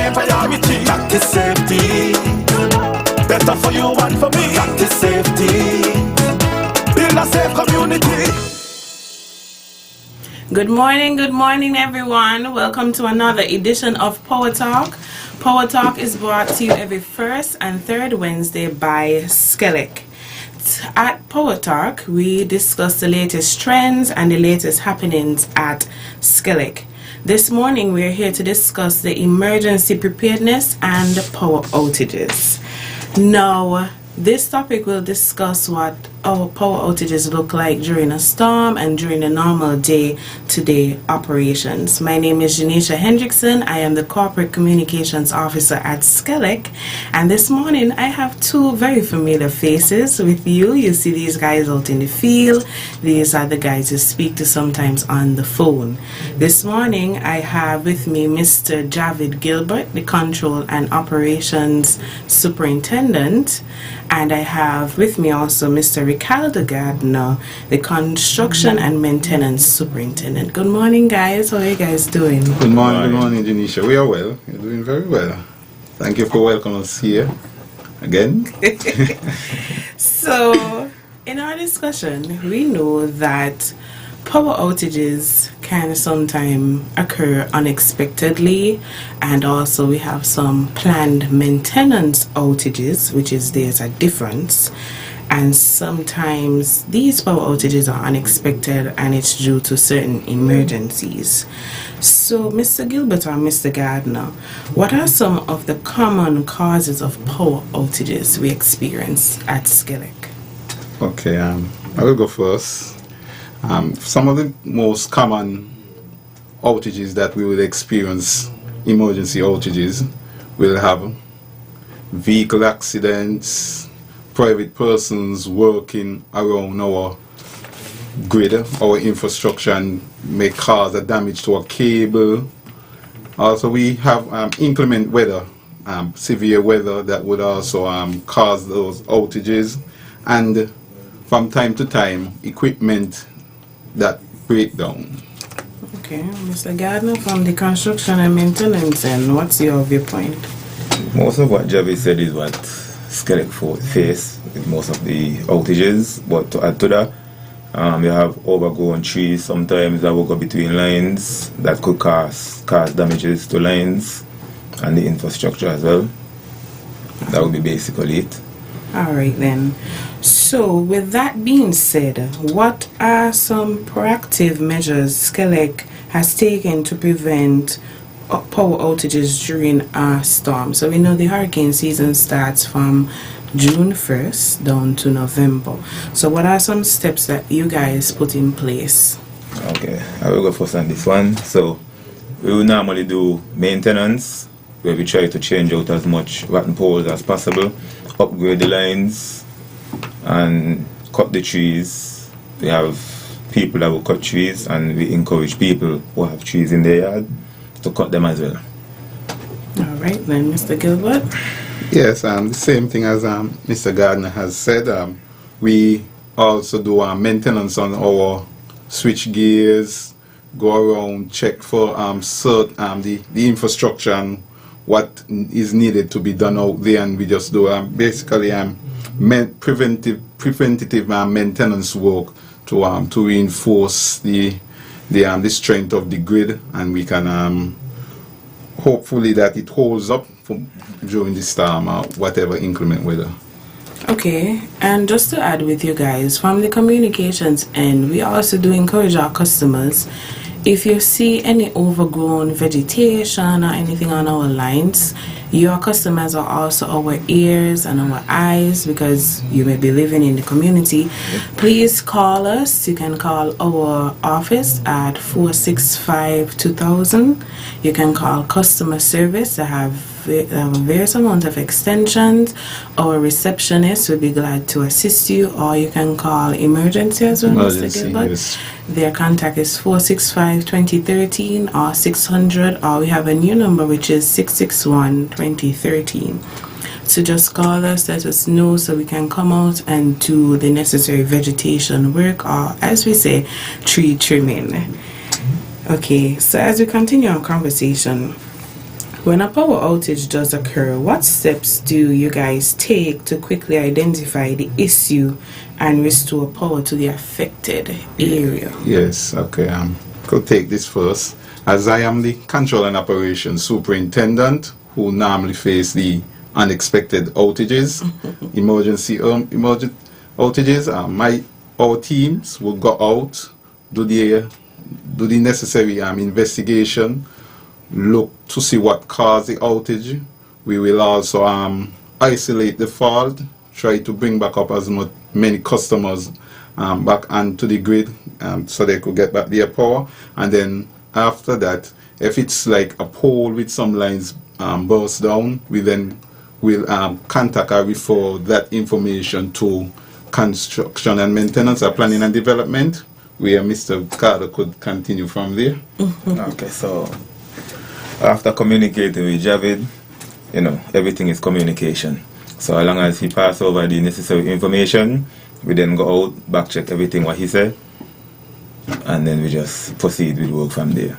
main priority. Practice safety. Better for you and for me. Practice safety. Build a safe community. Good morning everyone. Welcome to another edition of Power Talk. Power Talk is brought to you every first and third Wednesday by SKELEC. At Power Talk, we discuss the latest trends and the latest happenings at SKELEC. This morning, we are here to discuss the emergency preparedness and power outages. Now, this topic will discuss what our power outages look like during a storm and during the normal day-to-day operations. My name is Janisha Hendrickson. I am the Corporate Communications Officer at SKELEC. And this morning, I have two very familiar faces with you. You see these guys out in the field. These are the guys you speak to sometimes on the phone. This morning, I have with me Mr. Javid Gilbert, the Control and Operations Superintendent. And I have with me also Mr. Ricardo Gardner, the Construction and Maintenance Superintendent. Good morning, guys. How are you guys doing? Good morning, Janisha. We are well. You're doing very well. Thank you for welcoming us here again. So, in our discussion, we know that power outages can sometimes occur unexpectedly, and also we have some planned maintenance outages, which is there's a difference. And sometimes these power outages are unexpected and it's due to certain emergencies. So, Mr. Gilbert or Mr. Gardner, what are some of the common causes of power outages we experience at SKELEC? Okay, I will go first. Some of the most common outages that we will experience, emergency outages, will have vehicle accidents, private persons working around our grid, our infrastructure, and may cause a damage to a cable. Also, we have inclement weather, severe weather that would also cause those outages, and from time to time, equipment that break down. Okay, Mr. Gardner from the Construction and Maintenance, and what's your viewpoint? Most of what Javi said is what SKELEC face with most of the outages, but to add to that, you have overgrown trees sometimes that will go between lines that could cause damages to lines and the infrastructure as well. That would be basically it. Alright then. So with that being said, what are some proactive measures SKELEC has taken to prevent power outages during a storm? So we know the hurricane season starts from June 1st down to November. So what are some steps that you guys put in place? Okay, I will go first on this one. So we will normally do maintenance, where we try to change out as much rotten poles as possible, upgrade the lines, and cut the trees. We have people that will cut trees, and we encourage people who have trees in their yard to cut them as well. Alright then, Mr. Gilbert. Yes, the same thing as Mr. Gardner has said. We also do maintenance on our switch gears, go around, check for the infrastructure and what is needed to be done out there, and we just do basically preventative maintenance work to reinforce the strength of the grid, and we can hopefully that it holds up during the storm or whatever inclement weather. Okay, and just to add with you guys, from the communications end, we also do encourage our customers, if you see any overgrown vegetation or anything on our lines, your customers are also our ears and our eyes, because you may be living in the community. Please call us. You can call our office at 465-2000. You can call customer service. They have various amount of extensions. Our receptionist will be glad to assist you, or you can call emergency as well, Mr. Gilbert. Yes. Their contact is 465-2013 or 600, or we have a new number which is 661-2013. So just call us, let us know, so we can come out and do the necessary vegetation work, or as we say, tree trimming. Okay, so as we continue our conversation, When a power outage does occur, what steps do you guys take to quickly identify the issue and restore power to the affected area? Yes, okay. Could take this first. As I am the control and operations superintendent who normally face the unexpected outages, emergency outages, our teams will go out, do the necessary investigation, look to see what caused the outage. We will also isolate the fault, try to bring back up as many customers back onto the grid so they could get back their power. And then after that, if it's like a pole with some lines burst down, we then will contact or refer that information to construction and maintenance or planning and development, where Mr. Carter could continue from there. Okay, so after communicating with Javid, everything is communication. So as long as he pass over the necessary information, we then go out, back check everything what he said, and then we just proceed with work from there.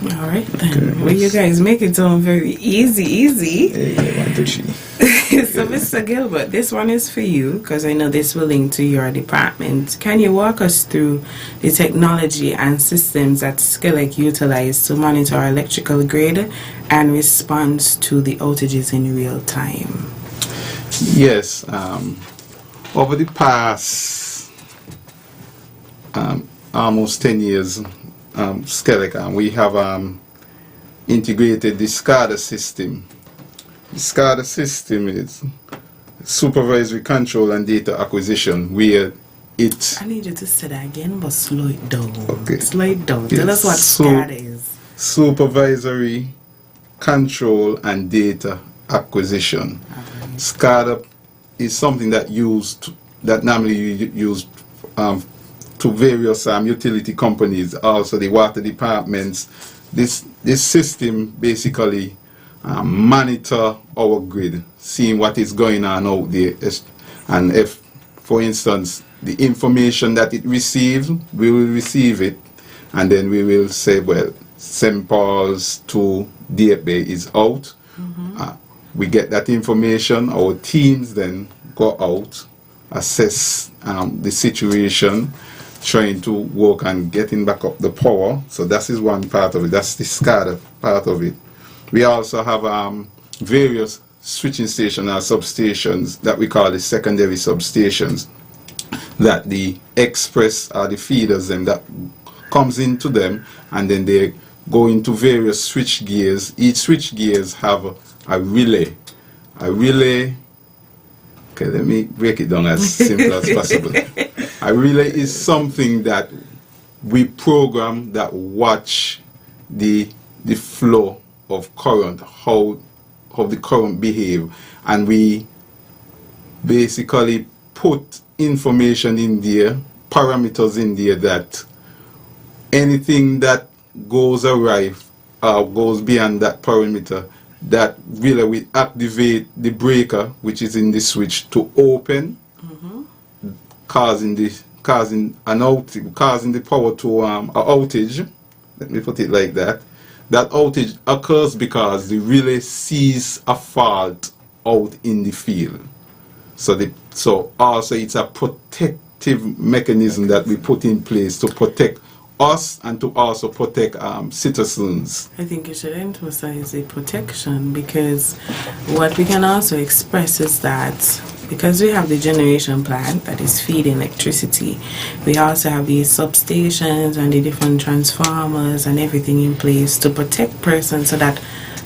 All right then. Okay. Well, you guys make it sound very easy. Yeah, 1, 2, 3. So, Mr. Gilbert, this one is for you because I know this will link to your department. Can you walk us through the technology and systems that SKELEC utilize to monitor our electrical grid and respond to the outages in real time? Yes. Over the past almost 10 years, SKELEC, we have integrated the SCADA system. The SCADA system is supervisory control and data acquisition, where it... I need you to say that again, but slow it down. Okay. Slow it down. Tell us what SCADA is. Supervisory control and data acquisition. SCADA is something that normally used to various utility companies, also the water departments. This system basically monitor our grid, seeing what is going on out there, and if, for instance, the information that it receives, we will receive it, and then we will say, well, St. Paul's to Date Bay is out. We get that information, our teams then go out, assess the situation, trying to work on getting back up the power. So that is one part of it. That's the SCADA part of it. We also have various switching stations or substations that we call the secondary substations, that the express or the feeders and that comes into them, and then they go into various switch gears. Each switch gears have a relay. Okay, let me break it down as simple as possible. A relay is something that we program that watch the flow of current, how the current behave, and we basically put information in there, parameters in there, that anything that goes awry or goes beyond that parameter, that really will activate the breaker, which is in the switch, to open, causing the power to an outage. Let me put it like that. That outage occurs because the relay sees a fault out in the field. So also it's a protective mechanism that we put in place to protect us and to also protect citizens. I think you should emphasize the protection, because what we can also express is that because we have the generation plant that is feeding electricity, we also have these substations and the different transformers and everything in place to protect persons so that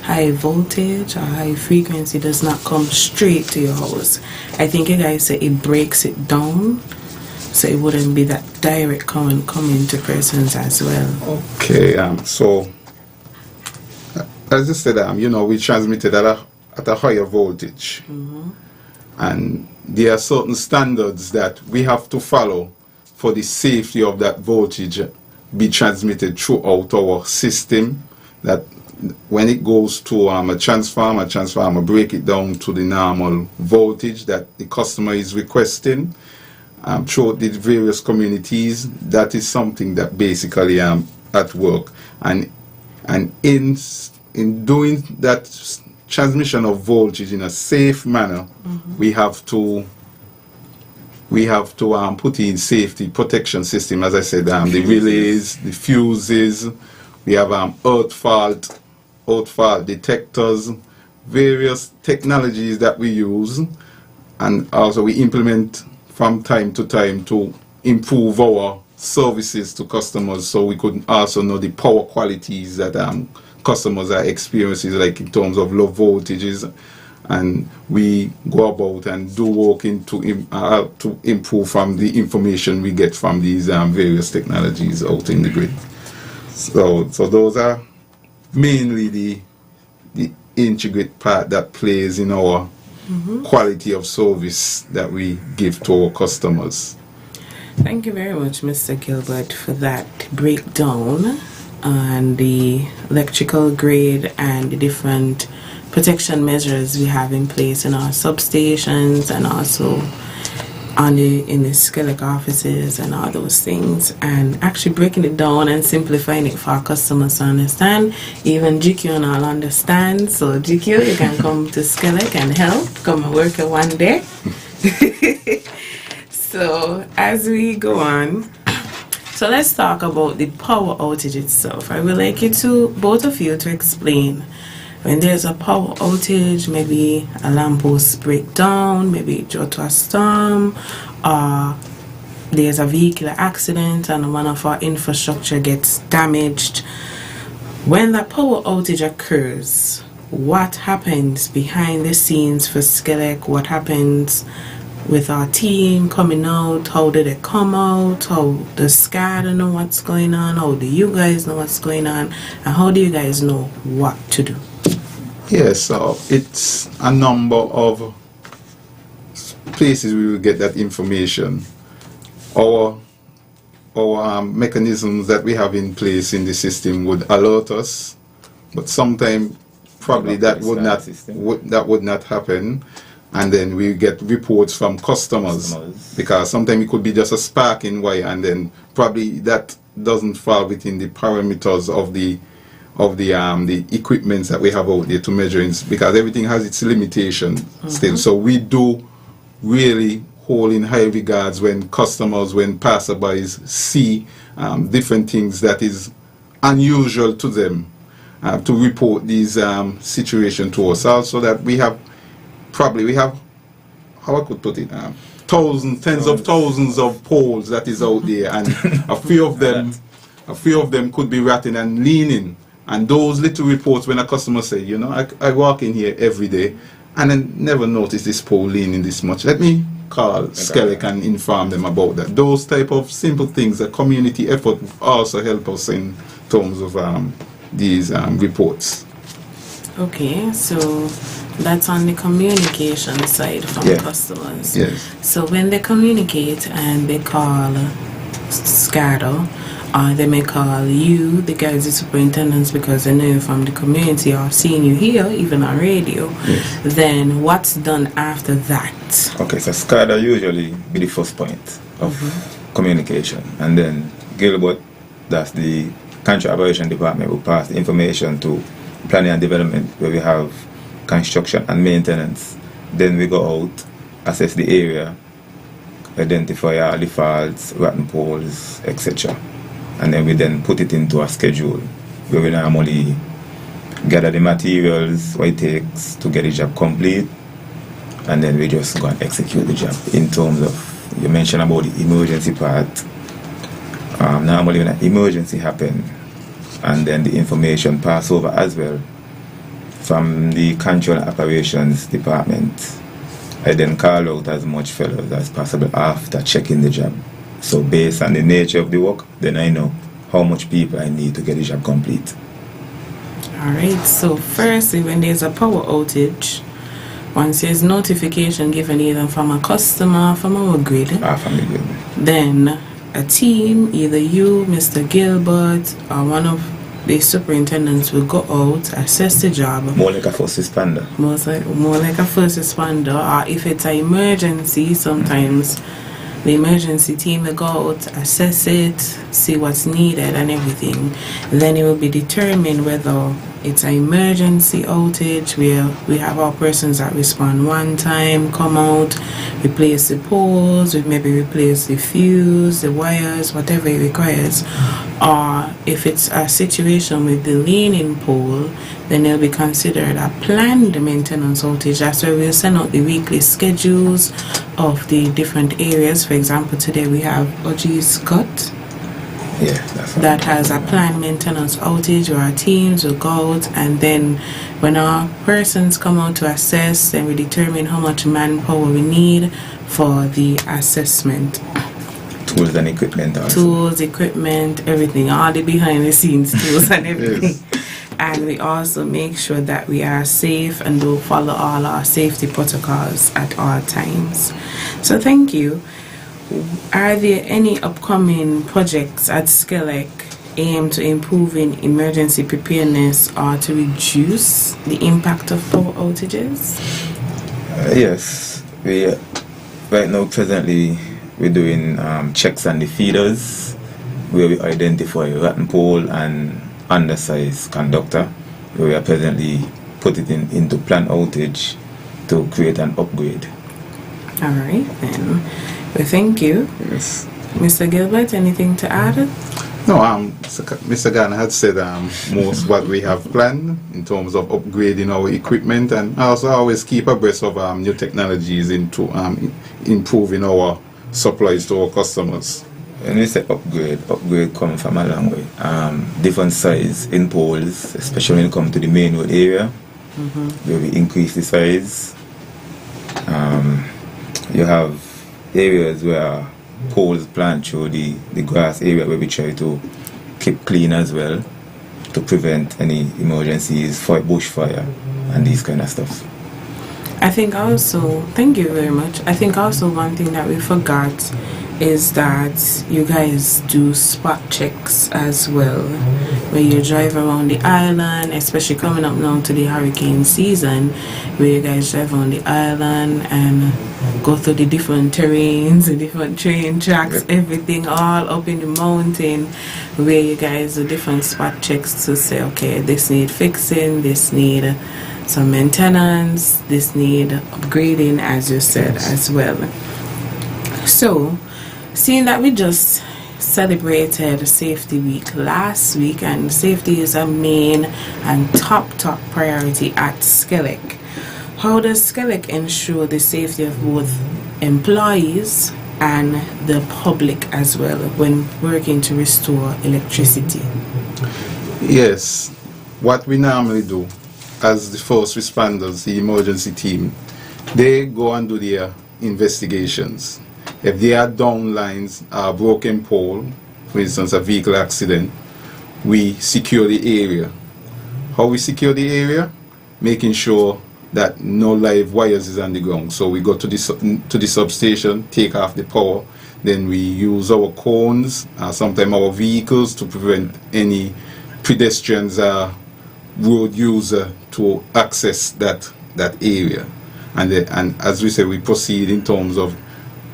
high voltage or high frequency does not come straight to your house. I think you guys say it breaks it down, so it wouldn't be that direct current coming to persons as well. Okay, so as I said, we transmitted at a higher voltage, and there are certain standards that we have to follow for the safety of that voltage be transmitted throughout our system. That when it goes to a transformer break it down to the normal voltage that the customer is requesting. Throughout the various communities, that is something that basically at work, and in in doing that transmission of voltage in a safe manner, we have to put in safety protection system, as I said, the relays, the fuses, we have earth fault detectors, various technologies that we use, and also we implement from time to time to improve our services to customers, so we could also know the power qualities that customers are experiencing, like in terms of low voltages, and we go about and do work to improve from the information we get from these various technologies out in the grid. So those are mainly the integrate part that plays in our quality of service that we give to our customers. Thank you very much, Mr. Gilbert, for that breakdown on the electrical grid and the different protection measures we have in place in our substations and also in the SKELEC offices and all those things, and actually breaking it down and simplifying it for our customers to understand. Even GQ and all understand. So GQ, you can come to SKELEC and help. Come and work it one day. So as we go on, so let's talk about the power outage itself. I would like both of you to explain when there's a power outage, maybe a lamppost break down, maybe due to a storm, or there's a vehicular accident and one of our infrastructure gets damaged. When that power outage occurs, what happens behind the scenes for SKELEC? What happens with our team coming out? How do they come out? How does SCADA know what's going on? How do you guys know what's going on? And how do you guys know what to do? Yes, so it's a number of places we will get that information. Our mechanisms that we have in place in the system would alert us, but sometimes probably that would not happen, and then we get reports from customers. Because sometimes it could be just a sparking wire, and then probably that doesn't fall within the parameters of the equipments that we have out there to measure, because everything has its limitations still. So we do really hold in high regards when passerbys see different things that is unusual to them, to report these situations to us. Also that we have, how I could put it, tens of thousands of poles that is out there, and a few of them could be rotting and leaning. And those little reports, when a customer say, you know, I walk in here every day and I never notice this pole leaning this much, let me call SKELEC and inform them about that. Those type of simple things, the community effort also help us in terms of these reports. Okay, so that's on the communication side from customers. Yes. So when they communicate and they call SCADA, they may call you, the guys, the superintendents, because they know you from the community or seeing you here, even on radio. Yes. Then what's done after that? Okay, so SCADA usually be the first point of communication, and then Gilbert, that's the contract operation department, will pass the information to planning and development, where we have construction and maintenance. Then we go out, assess the area, identify all the faults, rotten poles, etc. And then we then put it into a schedule where we normally gather the materials, what it takes to get the job complete, and then we just go and execute the job. In terms of, you mentioned about the emergency part, normally when an emergency happens, and then the information pass over as well from the control operations department, I then call out as much fellows as possible after checking the job. So based on the nature of the work, then I know how much people I need to get the job complete. Alright, so firstly, when there's a power outage, once there's notification given either from a customer, from our grid, From the grid, then a team, either you, Mr. Gilbert, or one of the superintendents will go out, assess the job. more like a first responder. More like a first responder, or if it's an emergency, sometimes the emergency team will go out, assess it, see what's needed and everything. Then it will be determined whether it's an emergency outage where we have our persons that respond one time, come out, replace the poles, we maybe replace the fuse, the wires, whatever it requires. Or if it's a situation with the leaning pole, then it'll be considered a planned maintenance outage. That's where we'll send out the weekly schedules of the different areas. For example, today we have OG's cut. Yeah, That has a planned maintenance outage where our teams will go out, and then when our persons come out to assess, then we determine how much manpower we need for the assessment. Tools and equipment also. Tools, equipment, everything, all the behind the scenes tools and everything. Yes. And we also make sure that we are safe and do follow all our safety protocols at all times. So thank you. Are there any upcoming projects at SKELEC aimed to improving emergency preparedness or to reduce the impact of power outages? Yes, we right now presently we're doing checks on the feeders where we identify rotten pole and undersized conductor, where we are presently put it into planned outage to create an upgrade. All right then. Well, thank you. Yes. Mr. Gilbert, anything to add? No, Mr. Garner had said most what we have planned in terms of upgrading our equipment, and also always keep abreast of new technologies into improving our supplies to our customers. When we say upgrade comes from a long way. Different size in poles, especially when it comes to the main road area, where we increase the size. You have areas where poles plant through the grass area where we try to keep clean as well to prevent any emergencies, bushfire and these kind of stuff. I think also, thank you very much. I think also one thing that we forgot is that you guys do spot checks as well, where you drive around the island, especially coming up now to the hurricane season, where you guys drive around the island and go through the different terrains, the different train tracks, everything all up in the mountain, where you guys do different spot checks to say, okay, this need fixing, this need some maintenance, this need upgrading, as you said as well. So seeing that we just celebrated Safety Week last week, and safety is a main and top priority at SKELEC, how does SKELEC ensure the safety of both employees and the public as well when working to restore electricity? Yes, what we normally do as the first responders, the emergency team, they go and do their investigations. If there are down lines, a broken pole, for instance a vehicle accident, we secure the area. How we secure the area? Making sure that no live wires is on the ground. So we go to the substation, take off the power, then we use our cones, sometimes our vehicles, to prevent any pedestrians or road user to access that area. And as we say, we proceed in terms of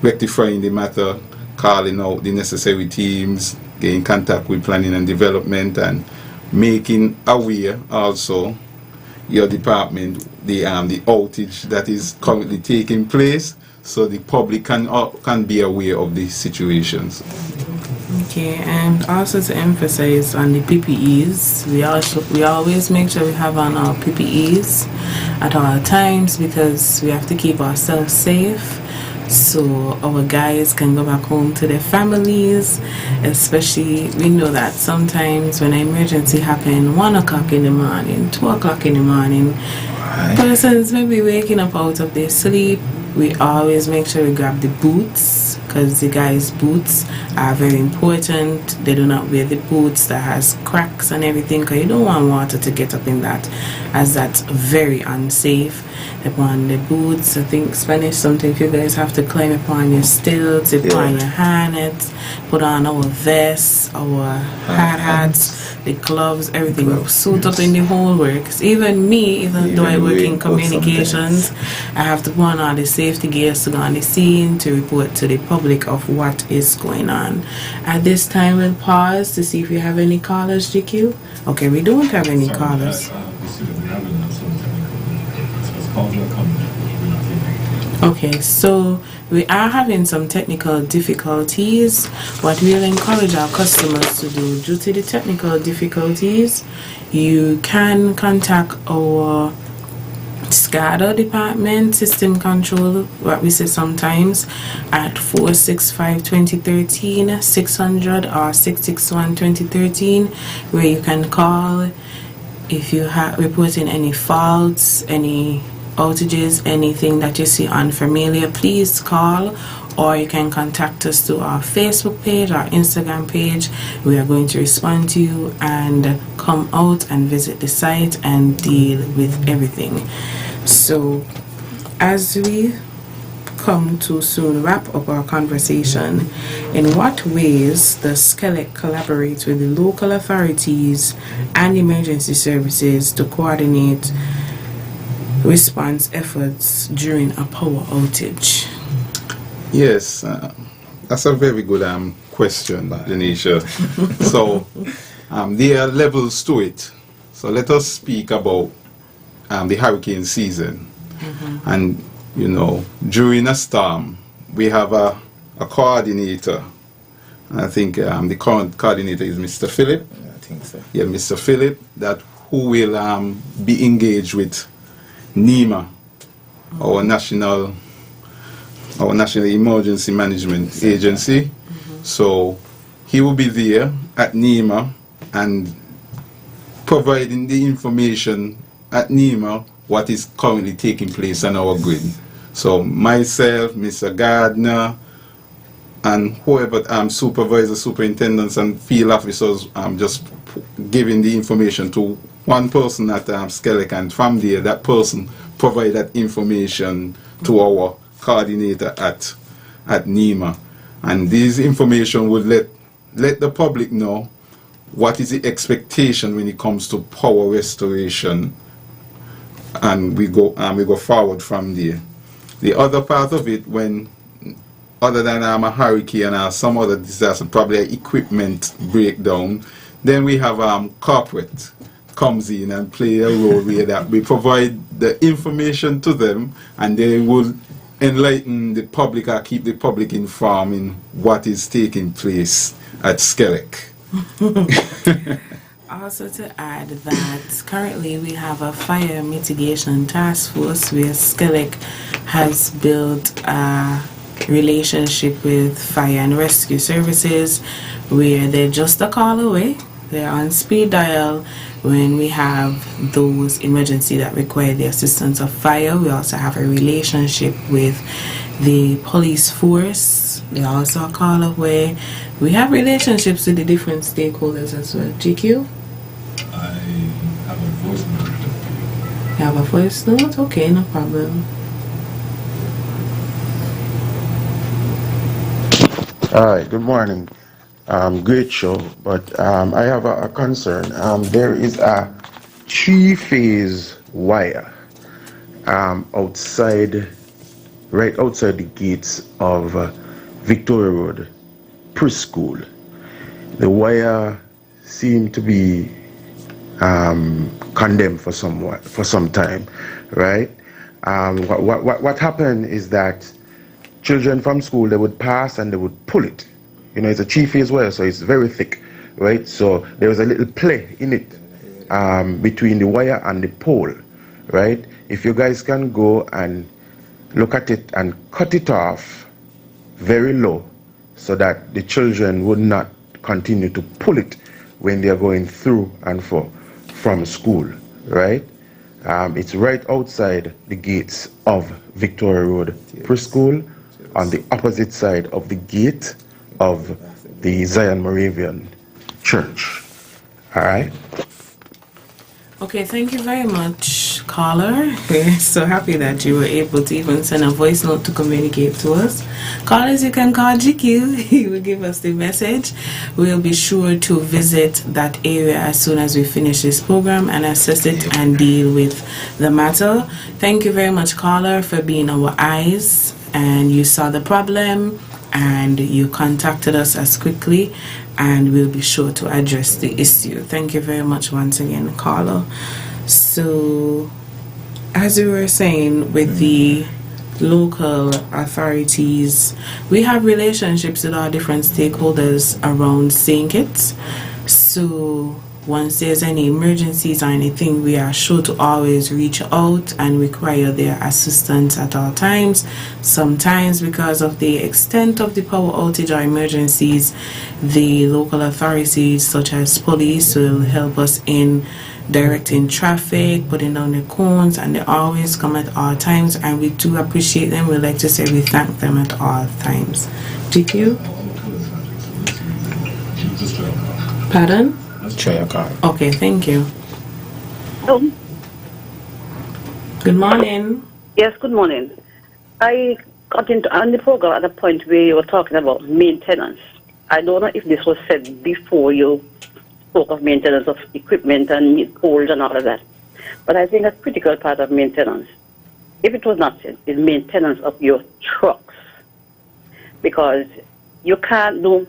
rectifying the matter, calling out the necessary teams, getting in contact with planning and development, and making aware also your department the outage that is currently taking place, so the public can be aware of these situations. Okay, and also to emphasize on the PPEs, we always make sure we have on our PPEs at all times, because we have to keep ourselves safe, so our guys can go back home to their families. Especially, we know that sometimes when an emergency happens, 1 o'clock in the morning, 2 o'clock in the morning, persons may be waking up out of their sleep. We always make sure we grab the boots, because the guys' boots are very important. They do not wear the boots that has cracks and everything, because you don't want water to get up in that, as that's very unsafe. Upon the boots, I think Spanish something, if you guys have to climb upon your stilts, upon your harness, put on our vests, our hard hats, the gloves, everything, suit up in the whole works. Even me, even though I work in communications, I have to put on all the safety safety gears to go on the scene to report to the public of what is going on. At this time, we'll pause to see if we have any callers, GQ. Okay, we don't have any callers. Okay, so we are having some technical difficulties. What we'll encourage our customers to do, due to the technical difficulties, you can contact our SCADA department, system control, what we say sometimes, at 465-2013, 600 or 661-2013, where you can call if you have reporting any faults, any outages, anything that you see unfamiliar. Please call, or you can contact us through our Facebook page, our Instagram page. We are going to respond to you and come out and visit the site and deal with everything. So as we come to soon wrap up our conversation, in what ways does SKELEC collaborate with the local authorities and emergency services to coordinate response efforts during a power outage? Yes, that's a very good question, Janisha. So there are levels to it. So let us speak about the hurricane season. And you know, during a storm, we have a coordinator. And I think the current coordinator is Mr. Philip. Yeah, I think so. Yeah, Mr. Philip, that who will be engaged with NEMA, our National Emergency Management Agency. So he will be there at NEMA and providing the information at NEMA what is currently taking place on our grid. So myself, Mr. Gardner, and whoever supervisors, superintendents, and field officers just giving the information to one person at SKELEC, and from there that person provide that information to our coordinator at NEMA. And this information would let the public know what is the expectation when it comes to power restoration, and we go forward from there. The other part of it, when other than a hurricane or some other disaster, probably equipment breakdown, then we have corporate comes in and play a role where that we provide the information to them, and they will enlighten the public or keep the public informed in what is taking place at SKELEC. Also to add that currently we have a fire mitigation task force where SKELEC has built a relationship with fire and rescue services, where they're just a call away. They're on speed dial when we have those emergencies that require the assistance of fire. We also have a relationship with the police force. They're also a call away. We have relationships with the different stakeholders as well. GQ? I have a voice note. You have a voice note? Okay, no problem. Hi, good morning. Great show, but I have a concern. There is a 3-phase wire outside, right outside the gates of Victoria Road Preschool. The wire seemed to be condemned for some time, right? What happened is that children from school, they would pass and they would pull it. You know, it's a 3-phase wire, so it's very thick, right? So there was a little play in it between the wire and the pole, right? If you guys can go and look at it and cut it off very low so that the children would not continue to pull it when they're going through and from school, right? It's right outside the gates of Victoria Road Preschool, on the opposite side of the gate of the Zion Moravian Church. All right? Okay, thank you very much, caller. We're so happy that you were able to even send a voice note to communicate to us. Callers, you can call GQ. He will give us the message. We'll be sure to visit that area as soon as we finish this program and assess it and deal with the matter. Thank you very much, caller, for being our eyes, and you saw the problem and you contacted us as quickly, and we'll be sure to address the issue. Thank you very much once again, caller. So, as we were saying, with the local authorities, we have relationships with our different stakeholders around St. Kitts. So, once there's any emergencies or anything, we are sure to always reach out and require their assistance at all times. Sometimes, because of the extent of the power outage or emergencies, the local authorities such as police will help us in directing traffic, putting down the cones, and they always come at all times, and we do appreciate them. We like to say we thank them at all times. GQ? Pardon? Try your card. Okay, thank you. Oh, Good morning. yes, good morning. I got into on the program at a point where you were talking about maintenance. I don't know if this was said before you spoke of maintenance of equipment and poles and all of that. But I think a critical part of maintenance, if it was not said, is maintenance of your trucks. Because you can't do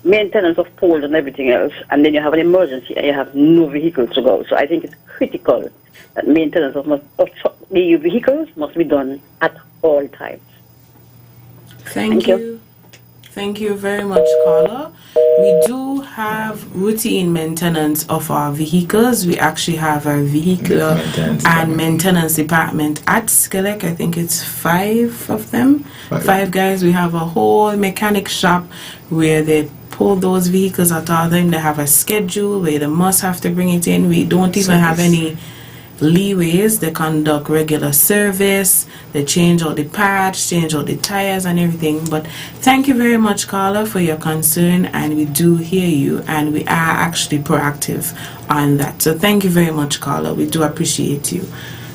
maintenance of poles and everything else, and then you have an emergency and you have no vehicles to go. So I think it's critical that maintenance of the vehicles must be done at all times. Thank you. Thank you very much, caller. We do have routine maintenance of our vehicles. We actually have a vehicular and maintenance department at SKELEC. I think it's 5 of them. 5 guys. We have a whole mechanic shop where they pull those vehicles at all time. They have a schedule where they must have to bring it in. We don't even have any leeways. They conduct regular service. They change all the parts, change all the tires and everything. But thank you very much, caller, for your concern, and we do hear you, and we are actually proactive on that. So thank you very much, caller. We do appreciate you.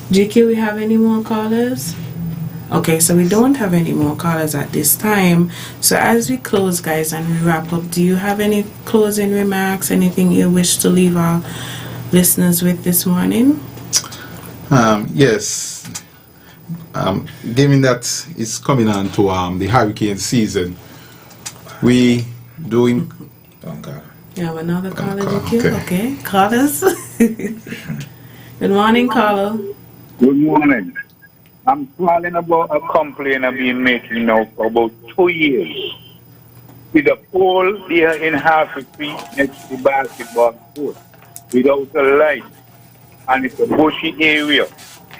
GQ, we have any more callers? Okay, so we don't have any more callers at this time. So as we close, guys, and we wrap up, do you have any closing remarks, anything you wish to leave our listeners with this morning? Yes. Given that it's coming on to the hurricane season, we doing. You have another caller, GQ? Okay, callers. Good morning, caller. Good morning. I'm calling about a complaint I've been making now for about 2 years. With a pole there in half a feet next to the basketball court, without a light, and it's a bushy area,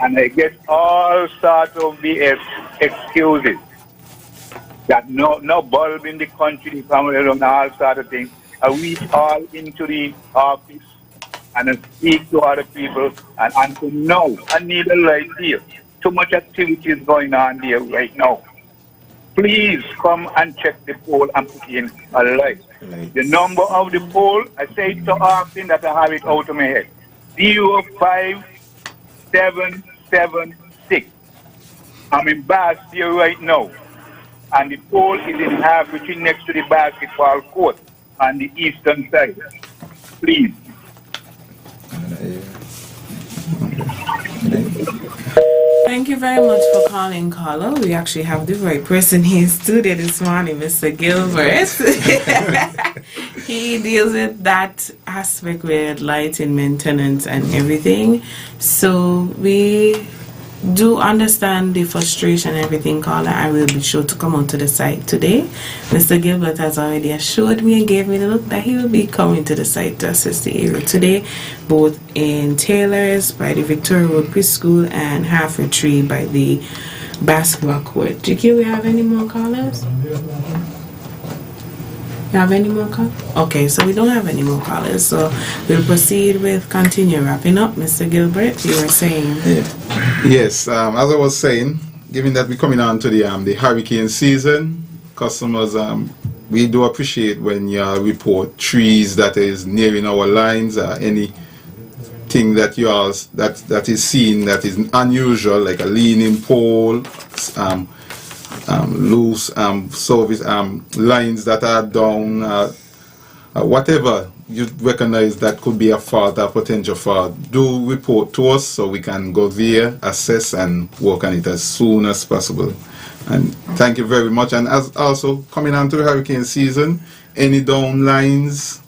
and I get all sorts of BS excuses that no bulb in the country, the family, and all sorts of things. I reach all into the office and I speak to other people, and until now, I need a light here. Too much activity is going on there right now. Please come and check the pole and put in a light. The number of the pole, I say it so often that I have it out of my head. 05776. I'm in Bass here right now, and the pole is in half between next to the basketball court on the eastern side. Please. Thank you very much for calling, caller. We actually have the right person here in studio this morning, Mr. Gilbert. He deals with that aspect with lighting, maintenance, and everything. So we do understand the frustration and everything, caller. I will be sure to come onto the site today. Mr. Gilbert has already assured me and gave me the look that he will be coming to the site to assist the area today, both in Taylor's by the Victoria Road Preschool and Halfway Tree by the basketball court. GQ, we have any more callers? You have any more callers? Okay, so we don't have any more callers, so we'll proceed with continue wrapping up. Mr. Gilbert, you were saying? Yes, as I was saying, given that we're coming on to the hurricane season, customers, we do appreciate when you report trees that is nearing our lines, any anything that you are that is seen that is unusual, like a leaning pole, loose service lines that are down, whatever you recognize that could be a fault or potential fault, do report to us so we can go there, assess and work on it as soon as possible. And thank you very much. And as also coming on to the hurricane season, any down lines,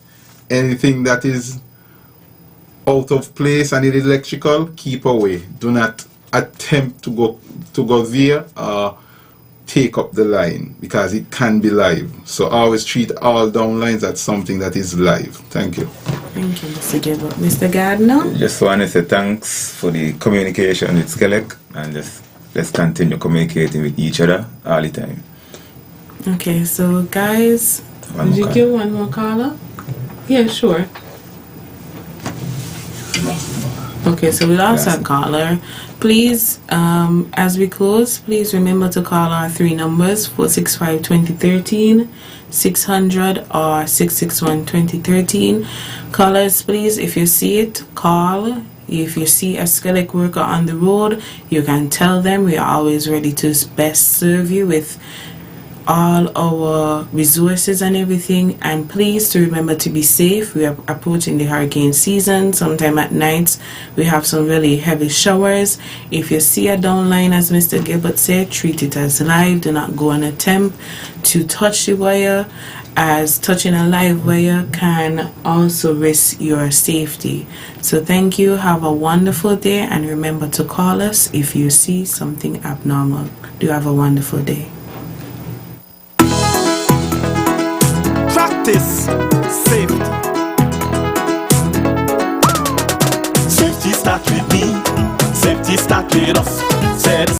anything that is out of place and it is electrical, keep away. Do not attempt to go there or take up the line, because it can be live. So always treat all down lines as something that is live. Thank you. Thank you, Mr. Gilbert. Mr. Gardner? Just want to say thanks for the communication with SKELEC, and let's continue communicating with each other all the time. Okay, so guys, did you give one more caller? Yeah, sure. Okay, so we lost our caller. Please, as we close, please remember to call our 3 numbers: 465-2013, 600, or 661-2013. Callers, please, if you see it, call. If you see a SKELEC worker on the road, you can tell them we are always ready to best serve you with all our resources and everything. And please to remember to be safe. We are approaching the hurricane season. Sometime at nights we have some really heavy showers. If you see a downline, as Mr. Gilbert said, treat it as live. Do not go and attempt to touch the wire, as touching a live wire can also risk your safety. So thank you, have a wonderful day, and remember to call us if you see something abnormal. Do have a wonderful day. Practice safety. Safety start with me. Safety start with us. Said